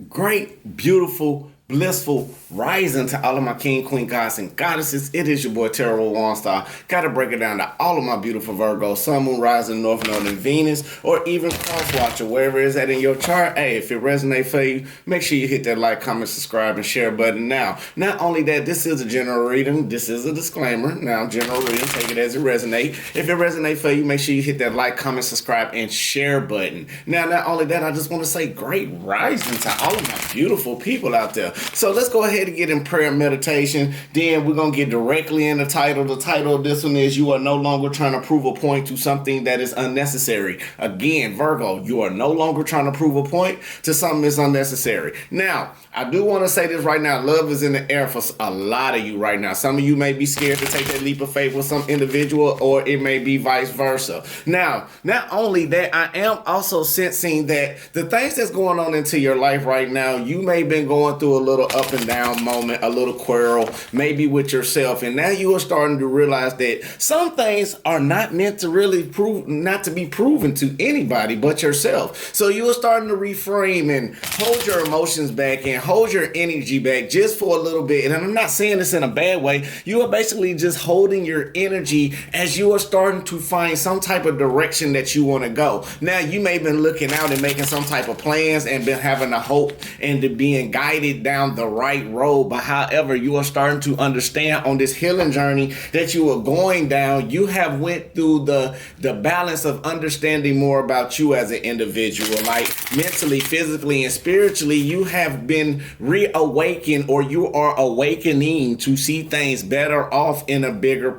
Great, beautiful, blissful rising to all of my king, queen, gods, and goddesses. It is your boy, Terrible Waunstar. Gotta break it down to all of my beautiful Virgo, sun, moon, rising, north, node, and Venus, or even cross watcher, wherever it is at in your chart. Hey, if it resonates for you, make sure you hit that like, comment, subscribe, and share button now. Not only that, this is a general reading. This is a disclaimer. Now, general reading, take it as it resonates. If it resonates for you, make sure you hit that like, comment, subscribe, and share button. Now, not only that, I just want to say great rising to all of my beautiful people out there. So let's go ahead and get in prayer and meditation. Then we're going to get directly in the title. The title of this one is You Are No Longer Trying to Prove a Point to Something That Is Unnecessary. Again, Virgo, you are no longer trying to prove a point to something that's unnecessary. Now, I do want to say this right now. Love is in the air for a lot of you right now. Some of you may be scared to take that leap of faith with some individual, or it may be vice versa. Now, not only that, I am also sensing that the things that's going on into your life right now, you may have been going through a little up and down moment, a little quarrel, maybe with yourself. And now you are starting to realize that some things are not meant to really prove, not to be proven to anybody but yourself. So you are starting to reframe and hold your emotions back and hold your energy back just for a little bit. And I'm not saying this in a bad way. You are basically just holding your energy as you are starting to find some type of direction that you want to go. Now, you may have been looking out and making some type of plans and been having a hope and to being guided down the right road. But however, you are starting to understand on this healing journey that you are going down, you have went through the balance of understanding more about you as an individual, like mentally, physically, and spiritually. You have been reawakened, or you are awakening to see things better off in a better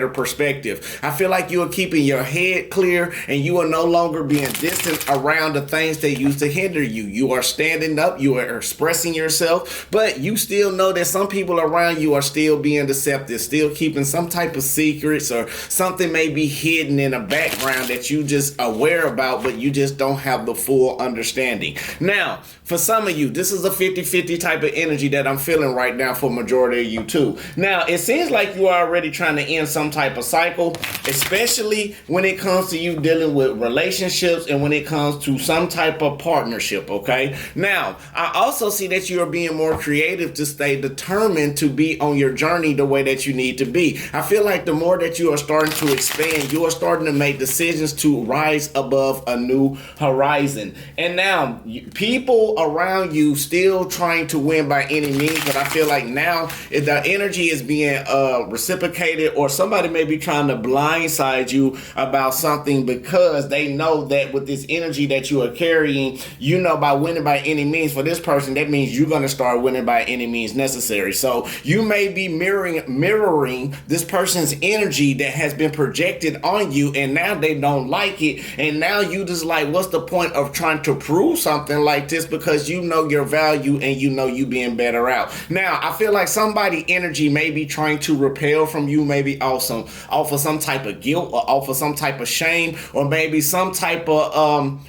perspective. I feel like you are keeping your head clear and you are no longer being distant around the things that used to hinder you. You are standing up, you are expressing yourself, but you still know that some people around you are still being deceptive, still keeping some type of secrets, or something may be hidden in the background that you just aware about, but you just don't have the full understanding. Now, for some of you, this is a 50-50 type of energy that I'm feeling right now for majority of you too. Now, it seems like you are already trying to end some type of cycle, especially when it comes to you dealing with relationships and when it comes to some type of partnership, okay? Now, I also see that you are being more creative to stay determined to be on your journey the way that you need to be. I feel like the more that you are starting to expand, you are starting to make decisions to rise above a new horizon. And now, people around you still trying to win by any means, but I feel like now the energy is being reciprocated, or somebody may be trying to blindside you about something because they know that with this energy that you are carrying, you know, by winning by any means, for this person, that means you're going to start winning by any means necessary. So you may be mirroring this person's energy that has been projected on you, and now they don't like it, and now you just like, what's the point of trying to prove something like this, because you know your value and you know you being better out. Now, I feel like somebody energy may be trying to repel from you, maybe also offer some type of guilt, or offer some type of shame, or maybe some type of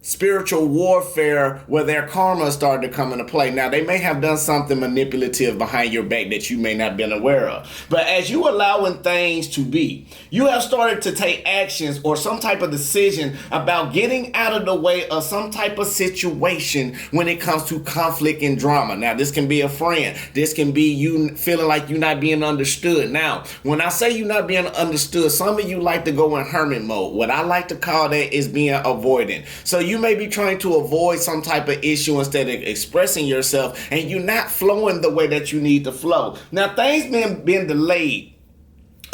spiritual warfare where their karma started to come into play. Now, they may have done something manipulative behind your back that you may not have been aware of. But as you allowing things to be, you have started to take actions or some type of decision about getting out of the way of some type of situation when it comes to conflict and drama. Now, this can be a friend. This can be you feeling like you're not being understood. Now, when I say you're not being understood, some of you like to go in hermit mode. What I like to call that is being avoidant. So you may be trying to avoid some type of issue instead of expressing yourself, and you're not flowing the way that you need to flow. Now, things been delayed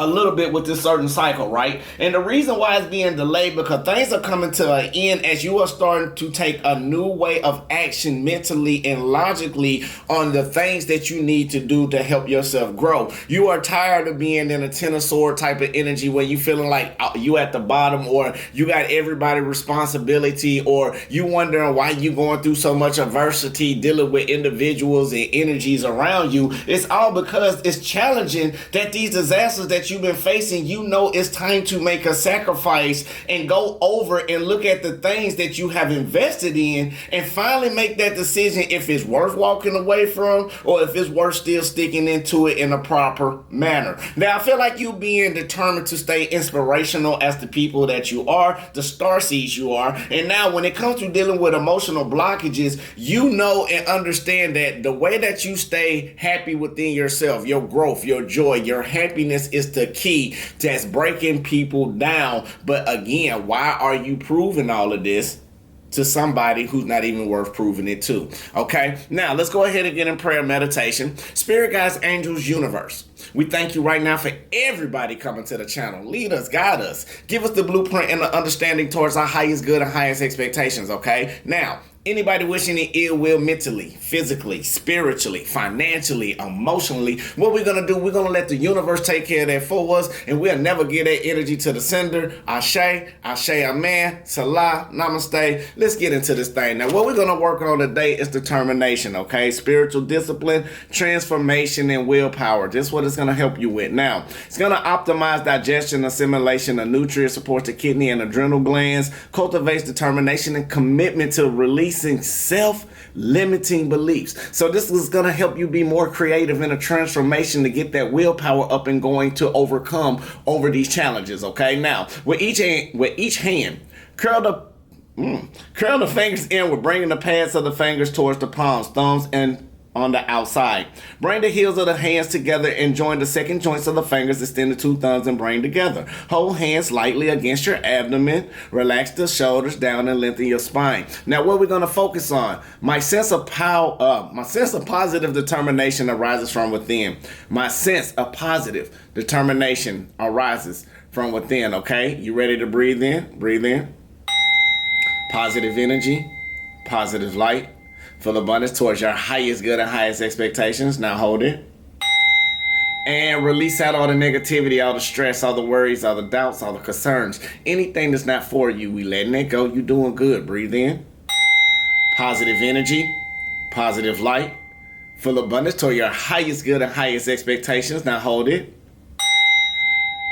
a little bit with this certain cycle, right? And the reason why it's being delayed, because things are coming to an end as you are starting to take a new way of action mentally and logically on the things that you need to do to help yourself grow. You are tired of being in a ten of sword type of energy where you feeling like you at the bottom, or you got everybody responsibility, or you wondering why you going through so much adversity dealing with individuals and energies around you. It's all because it's challenging that these disasters that that you've been facing, you know it's time to make a sacrifice and go over and look at the things that you have invested in and finally make that decision if it's worth walking away from or if it's worth still sticking into it in a proper manner. Now, I feel like you being determined to stay inspirational as the people that you are, the starseeds you are. And now when it comes to dealing with emotional blockages, you know and understand that the way that you stay happy within yourself, your growth, your joy, your happiness is the key that's breaking people down. But again, why are you proving all of this to somebody who's not even worth proving it to? Okay, now let's go ahead and get in prayer meditation. Spirit guides, angels, universe, we thank you right now for everybody coming to the channel. Lead us, guide us, give us the blueprint and the understanding towards our highest good and highest expectations. Okay, now anybody wishing any ill will mentally, physically, spiritually, financially, emotionally, what we're going to do, we're going to let the universe take care of that for us, and we'll never give that energy to the sender. Ashe, Ashe, Amen, Salah, Namaste. Let's get into this thing. Now, what we're going to work on today is determination, okay? Spiritual discipline, transformation, and willpower. This is what it's going to help you with. Now, it's going to optimize digestion, assimilation of nutrients, supports the kidney and adrenal glands, cultivates determination and commitment to releasing self-limiting beliefs. So this is going to help you be more creative in a transformation to get that willpower up and going to overcome over these challenges. Okay, now with each hand, curl the fingers inward, bringing the pads of the fingers towards the palms, thumbs, and on the outside. Bring the heels of the hands together and join the second joints of the fingers. Extend the two thumbs and bring together. Hold hands lightly against your abdomen. Relax the shoulders down and lengthen your spine. Now, what we're going to focus on, my sense of positive determination arises from within. My sense of positive determination arises from within. Okay, you ready to breathe in? Breathe in. Positive energy, positive light, full abundance towards your highest good and highest expectations. Now hold it. And release out all the negativity, all the stress, all the worries, all the doubts, all the concerns. Anything that's not for you, we letting it go. You doing good. Breathe in. Positive energy, positive light, full abundance toward your highest good and highest expectations. Now hold it.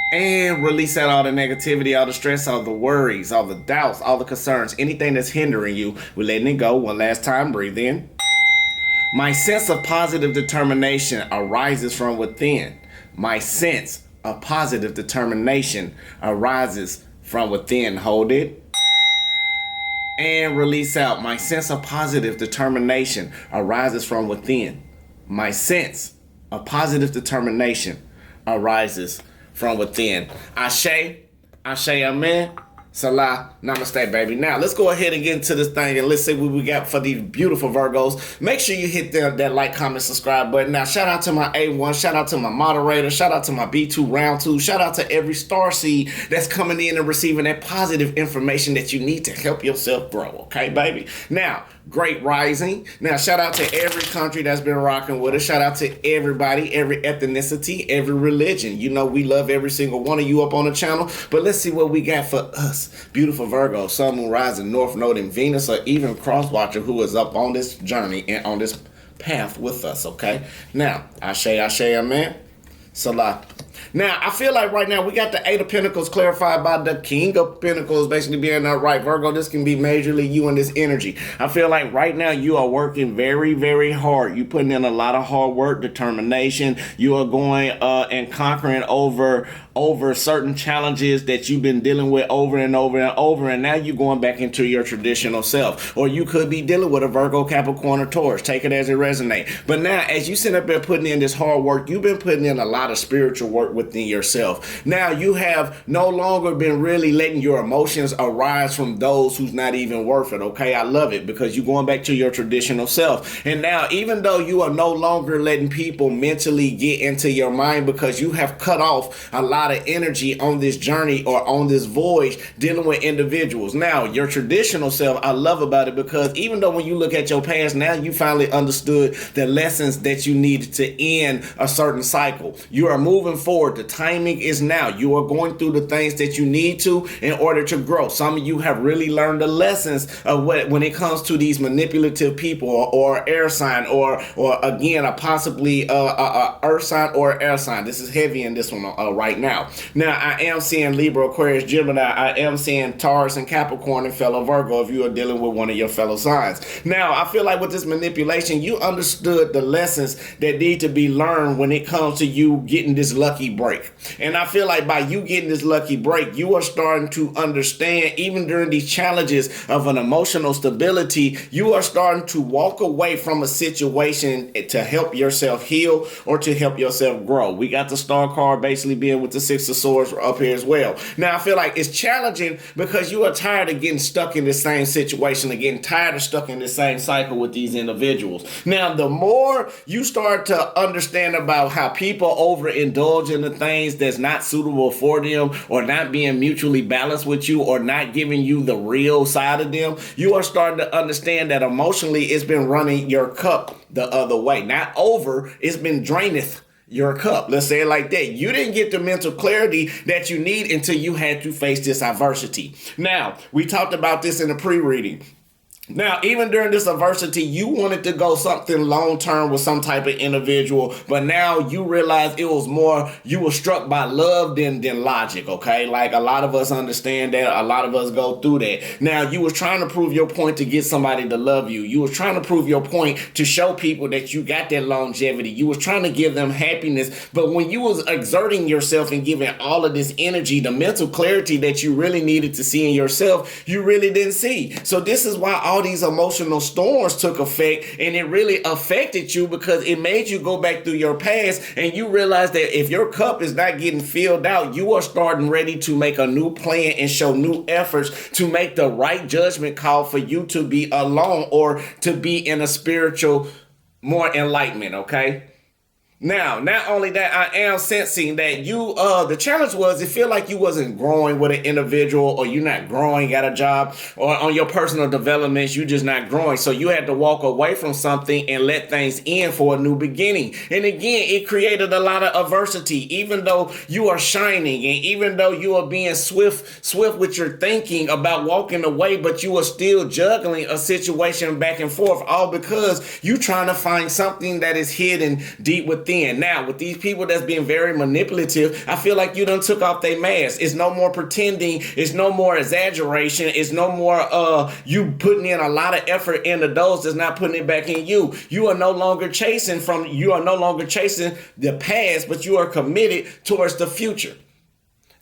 And release out all the negativity, all the stress, all the worries, all the doubts, all the concerns, anything that's hindering you. We're letting it go. One last time. Breathe in. My sense of positive determination arises from within. My sense of positive determination arises from within. Hold it. And release out. My sense of positive determination arises from within. My sense of positive determination arises from within. Ashe, Ashe, Amen, Salah, Namaste, baby. Now, let's go ahead and get into this thing and let's see what we got for these beautiful Virgos. Make sure you hit that like, comment, subscribe button. Now, shout out to my A1, shout out to my moderator, shout out to my B2 round 2, shout out to every star seed that's coming in and receiving that positive information that you need to help yourself grow. Okay, baby? Now, great rising. Now, shout out to every country that's been rocking with us. Shout out to everybody, every ethnicity, every religion. You know, we love every single one of you up on the channel. But let's see what we got for us. Beautiful Virgo, Sun, Moon, Rising, North Node, and Venus, or even Cross Watcher who is up on this journey and on this path with us, okay? Now, Ashe, Ashe, Amen, Salah. Now, I feel like right now we got the Eight of Pentacles clarified by the King of Pentacles basically being upright. Virgo, this can be majorly you and this energy. I feel like right now you are working very, very hard. You putting in a lot of hard work, determination. You are going and conquering over certain challenges that you've been dealing with over and over and over, and now you're going back into your traditional self. Or you could be dealing with a Virgo, Capricorn, or Taurus. Take it as it resonates. But now, as you sit up there putting in this hard work, you've been putting in a lot of spiritual work within yourself. Now, you have no longer been really letting your emotions arise from those who's not even worth it, okay? I love it because you're going back to your traditional self. And now, even though you are no longer letting people mentally get into your mind because you have cut off a lot of energy on this journey or on this voyage dealing with individuals. Now, your traditional self, I love about it because even though when you look at your past, now you finally understood the lessons that you needed to end a certain cycle. You are moving forward forward. The timing is now. You are going through the things that you need to in order to grow. Some of you have really learned the lessons of when it comes to these manipulative people or air sign or again a possibly a earth sign or air sign. This is heavy in this one right now. Now I am seeing Libra, Aquarius, Gemini. I am seeing Taurus and Capricorn and fellow Virgo if you are dealing with one of your fellow signs. Now I feel like with this manipulation, you understood the lessons that need to be learned when it comes to you getting this lucky break. And I feel like by you getting this lucky break, you are starting to understand, even during these challenges of an emotional stability, you are starting to walk away from a situation to help yourself heal or to help yourself grow. We got the Star card basically being with the Six of Swords up here as well. Now I feel like it's challenging because you are tired of getting stuck in the same situation and getting tired of stuck in the same cycle with these individuals. Now the more you start to understand about how people overindulge in the things that's not suitable for them or not being mutually balanced with you or not giving you the real side of them, you are starting to understand that emotionally it's been running your cup the other way. Not over, it's been draineth your cup. Let's say it like that. You didn't get the mental clarity that you need until you had to face this adversity. Now, we talked about this in the pre-reading. Now, even during this adversity, you wanted to go something long-term with some type of individual, but now you realize it was more, you were struck by love than logic, okay? Like a lot of us understand that, a lot of us go through that. Now, you were trying to prove your point to get somebody to love you. You were trying to prove your point to show people that you got that longevity. You was trying to give them happiness, but when you was exerting yourself and giving all of this energy, the mental clarity that you really needed to see in yourself, you really didn't see. So this is why all these emotional storms took effect, and it really affected you because it made you go back through your past and you realize that if your cup is not getting filled out, you are starting ready to make a new plan and show new efforts to make the right judgment call for you to be alone or to be in a spiritual more enlightenment, okay? Now, not only that, I am sensing that you, the challenge was it feel like you wasn't growing with an individual, or you're not growing at a job, or on your personal developments, you just not growing. So you had to walk away from something and let things in for a new beginning. And again, it created a lot of adversity, even though you are shining and even though you are being swift with your thinking about walking away, but you are still juggling a situation back and forth, all because you trying to find something that is hidden deep within. Now, with these people that's being very manipulative, I feel like you done took off their mask. It's no more pretending. It's no more exaggeration. It's no more you putting in a lot of effort into those that's not putting it back in you. You are no longer chasing the past, but you are committed towards the future.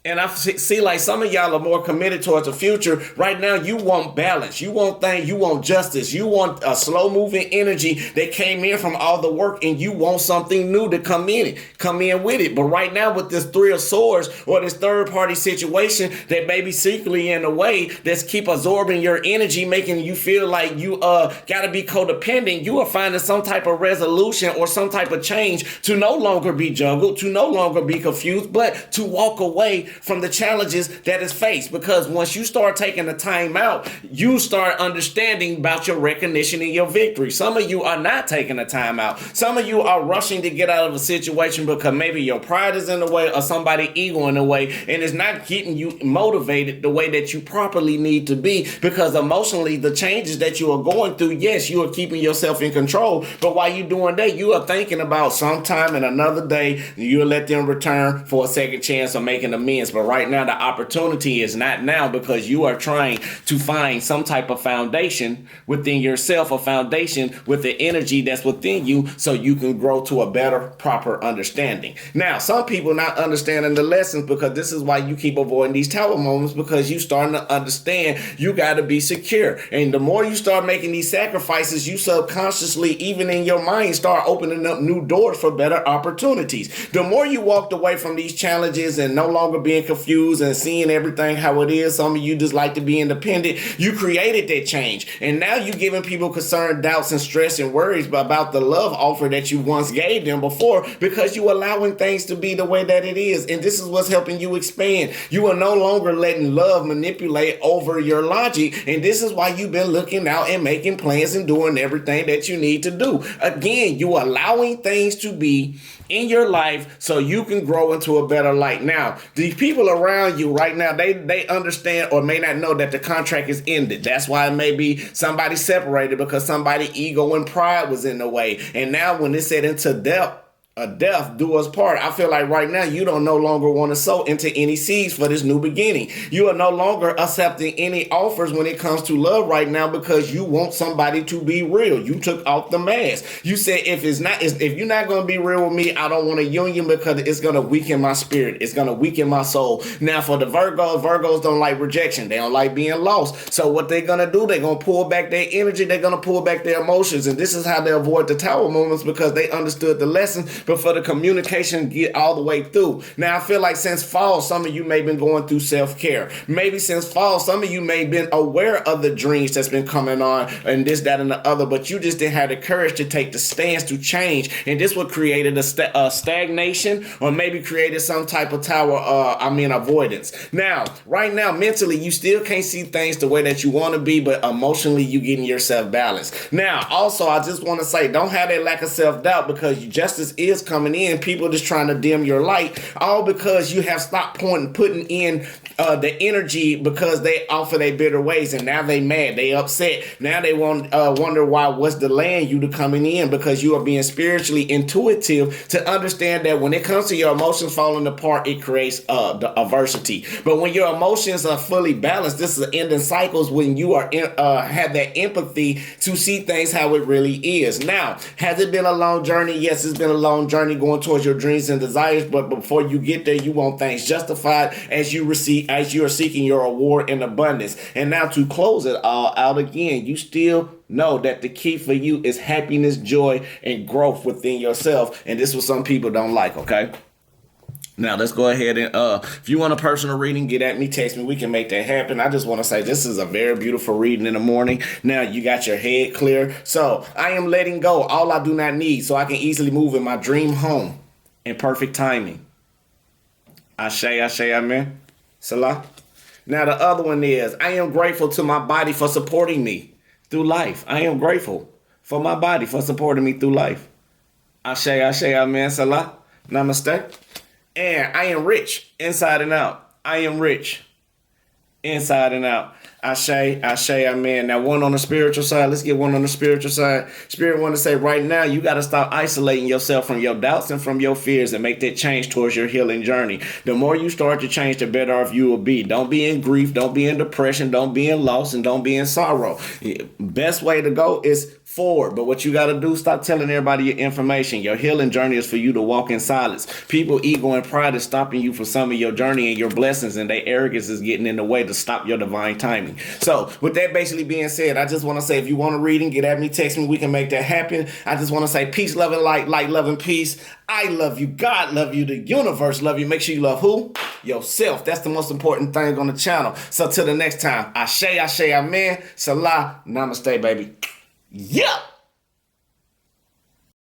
And I see like some of y'all are more committed towards the future. Right now, you want balance. You want things. You want justice. You want a slow moving energy that came in from all the work, and you want something new to come in with it. But right now, with this Three of Swords or this third party situation that may be secretly in a way that's keep absorbing your energy, making you feel like you gotta be codependent, you are finding some type of resolution or some type of change to no longer be juggled, to no longer be confused, but to walk away from the challenges that is faced. Because once you start taking the time out, you start understanding about your recognition and your victory. Some of you are not taking the time out. Some of you are rushing to get out of a situation because maybe your pride is in the way or somebody's ego in the way, and it's not getting you motivated the way that you properly need to be, because emotionally the changes that you are going through, yes, you are keeping yourself in control, but while you're doing that, you are thinking about sometime in another day you'll let them return for a second chance of making amends. But right now the opportunity is not now, because you are trying to find some type of foundation within yourself, a foundation with the energy that's within you, so you can grow to a better, proper understanding. Now, some people not understanding the lessons, because this is why you keep avoiding these tower moments, because you starting to understand you got to be secure. And the more you start making these sacrifices, you subconsciously, even in your mind, start opening up new doors for better opportunities. The more you walked away from these challenges and no longer being being confused and seeing everything how it is. Some of you just like to be independent. You created that change. And now you're giving people concern, doubts, and stress and worries about the love offer that you once gave them before, because you allowing things to be the way that it is. And this is what's helping you expand. You are no longer letting love manipulate over your logic. And this is why you've been looking out and making plans and doing everything that you need to do. Again, you allowing things to be in your life so you can grow into a better light. Now, the people around you right now, they understand or may not know that the contract is ended. That's why it may be somebody separated because somebody ego and pride was in the way. And now when it's said into death do us part, I feel like right now you don't no longer want to sow into any seeds for this new beginning. You are no longer accepting any offers when it comes to love right now because you want somebody to be real. You took off the mask. You said if you're not going to be real with me, I don't want a union because it's going to weaken my spirit. It's going to weaken my soul. Now for the Virgos don't like rejection. They don't like being lost. So what they're going to do, they're going to pull back their energy. They're going to pull back their emotions. And this is how they avoid the tower moments, because they understood the lesson before the communication get all the way through. Now, I feel like since fall, some of you may have been going through self-care. Maybe since fall, some of you may have been aware of the dreams that's been coming on and this, that, and the other, but you just didn't have the courage to take the stance to change. And this what created a stagnation, or maybe created some type of avoidance. Now, right now, mentally, you still can't see things the way that you want to be, but emotionally, you getting yourself balanced. Now, also, I just want to say, don't have that lack of self-doubt, because justice is coming in. People just trying to dim your light, all because you have stopped putting in the energy, because they offer their bitter ways, and now they mad, they upset. Now they wonder why what's delaying you to coming in, because you are being spiritually intuitive to understand that when it comes to your emotions falling apart, it creates the adversity. But when your emotions are fully balanced, this is ending cycles when you are have that empathy to see things how it really is. Now, has it been a long journey? Yes, it's been a long journey going towards your dreams and desires, but before you get there, you want things justified as you are seeking your award in abundance. And now to close it all out again, you still know that the key for you is happiness, joy, and growth within yourself. And this is what some people don't like, okay? Now, let's go ahead and, if you want a personal reading, get at me, text me. We can make that happen. I just want to say this is a very beautiful reading in the morning. Now, you got your head clear. So, I am letting go all I do not need so I can easily move in my dream home in perfect timing. Ashe, amen. Salah. Now, the other one is, I am grateful to my body for supporting me through life. I am grateful for my body for supporting me through life. Ashe, amen. Salah. Namaste. And I am rich inside and out. I am rich inside and out. Ashe, amen. Now, one on the spiritual side. Let's get one on the spiritual side. Spirit want to say right now, you got to stop isolating yourself from your doubts and from your fears and make that change towards your healing journey. The more you start to change, the better off you will be. Don't be in grief. Don't be in depression. Don't be in loss, and don't be in sorrow. Best way to go is forward. But what you got to do, stop telling everybody your information. Your healing journey is for you to walk in silence. People, ego, and pride is stopping you from some of your journey and your blessings, and their arrogance is getting in the way to stop your divine timing. So with that basically being said, I just want to say, if you want a reading, get at me, text me, we can make that happen. I just want to say peace, love, and light, love, and peace. I love you. God love you. The universe love you. Make sure you love who? Yourself. That's the most important thing on the channel. So till the next time, Ashe, amen. Salah, namaste, baby. Yeah.